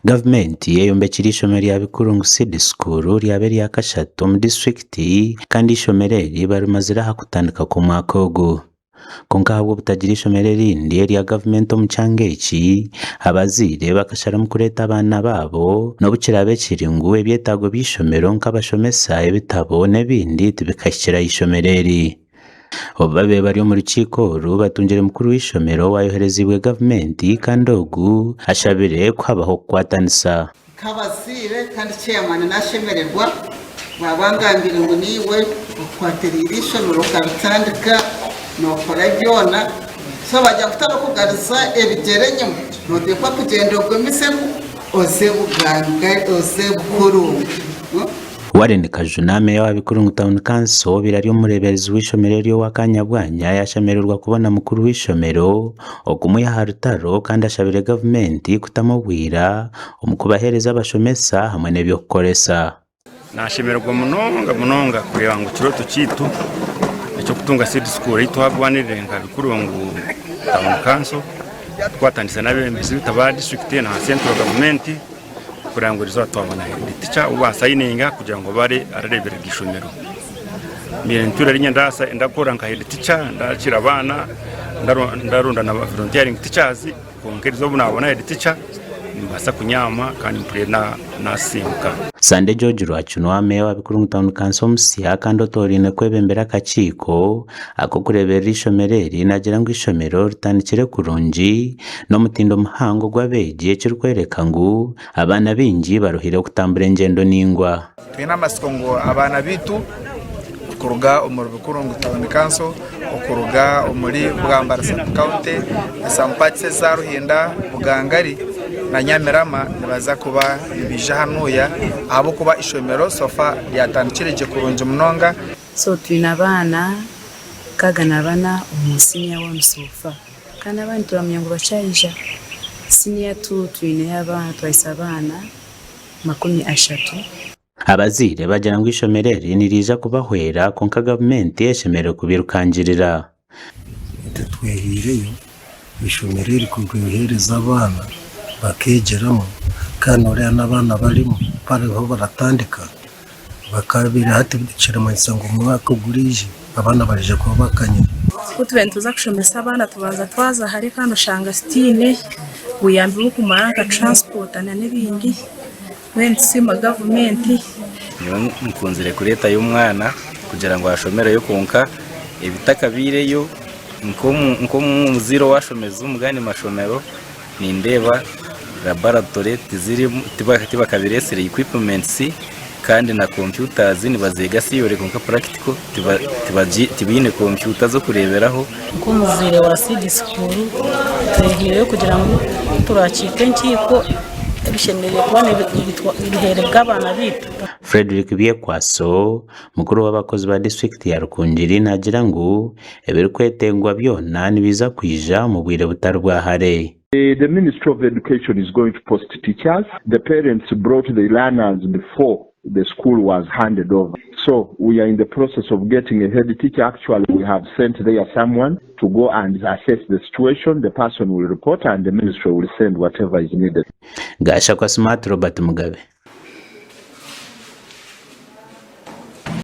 Gavumenti eyombekire ishomero rya Bikurungu Seed School ryabe rya kashatu mu district kandi ishomero eri barimaze kutandika ku mwaka ogu. Konka habwo butagira ishomero erindi erya gavumenti omu kyanga eki, abazaire bakashara mu kureta abaana baabo n'obukira bekiri ngu ebyetaago by'ishomero nk'abashomesa, ebitabo n'ebindi tibikahikira ishomero eri. Obabe bari omu rukiiko oru batungire mukuru w'ishomero wayoherezibwe gavumenti kandi ogu ashabire kuhabaho kukwatanisa. Kabaziire kandi chairman nashemererwa babangambire ngo niwe okwatirira ishomero kabitandika nokora byona so bajya kutara kugariza ebigere nyuma nodekwa kugenda ogomisemu oze buganga oze Bukurungu. Warren Kajuna meya wa Bikurungu Town Council birari umureberezi w'ishomero ryo wa Kanyabwanya yashemererwa kubona mukuru w'ishomero okumuya harutaro kandi ashabire gavumenti kutamubwira omukubahereza abashomesa hamwe n'ebyo kukoresa. Nashemererwa munonga kureba ngo kiroto kitu ecyo kutunga Seed School itwagwanirire nka Bikurungu Town Council twatandisa n'abembezi bitaba district na central government kuranguriza twabona teacher ubasayininga kugira ngo bare ararebera gishomero. Mire ntura rinya ndasa ndakora nka head teacher ndakira abana ndarunda na volunteering teachers konkerizo bunabona head teacher mbasa kunyama kandi mpure na simka. Sande George Rwachuno meya wa Bikurungu Town Council musia kandi otorine kwebembera akachiko ako kurebera ishomero eri nagira ngo ishomero ritandikire kurungi no mutindo muhango gwabeje ekirikwereka ngu abana bingi baruhire kutambura engendo ningwa. Twina amasiko ngo abana bitu kuruga omuri Bikurungu Town Council okuruga omuri Bugambara County Sampatse za Ruhinda Bugangari na Nyamirama nibaza kuba ibija hanuya abo kuba ishomero sofa lyatandikirije kurungi munonga. So twina abana kagana bana umusinya wa Musofa kandi abandi turamenya ngo bacayija senior twine y'abana twahise abana 30. Abazaire bagira ngo ishomero eri nirija kubahwera konka gavumenti eshemere kubirukangirira. Twehireyo ishomero eri kuhereza abana bakegeramo kandi uriya n'abana barimo bariho baratandika bakabira hatibikira amayisa ngo umwaka ugurije abana barije kuba bakanye. Kutwe tuza kushomesa abana tubanza twaza hari kandi ushanga stine buyambi kumara ka transport n'ibindi wensima gavumenti niyo mkunzire kureta y'umwana kugira ngo ashomere yo konka ibitakabireyo nko mu zero washomeza umugani mashomero ni ndeba laboratory tiziri tibakabiresere equipments kandi na computers nibaziga siyore konka practical tibine computer zo kureberaho ko muzire wa Seed School twehireyo kugira ngo turakike nkiko bishemereye kubona ibihere bw'abana bitu. Frederick Byekwaso mukuru w'abakozi ba district ya Rukungiri nagira ngo ebiri kwetengwa byona nibiza kwija mu bwire butarwahare. The Ministry of Education is going to post teachers. The parents brought the learners before the school was handed over. So we are in the process of getting a head teacher. Actually, we have sent there someone to go and assess the situation. The person will report and the ministry will send whatever is needed. Gasha kwa Smart Robert Mugabe.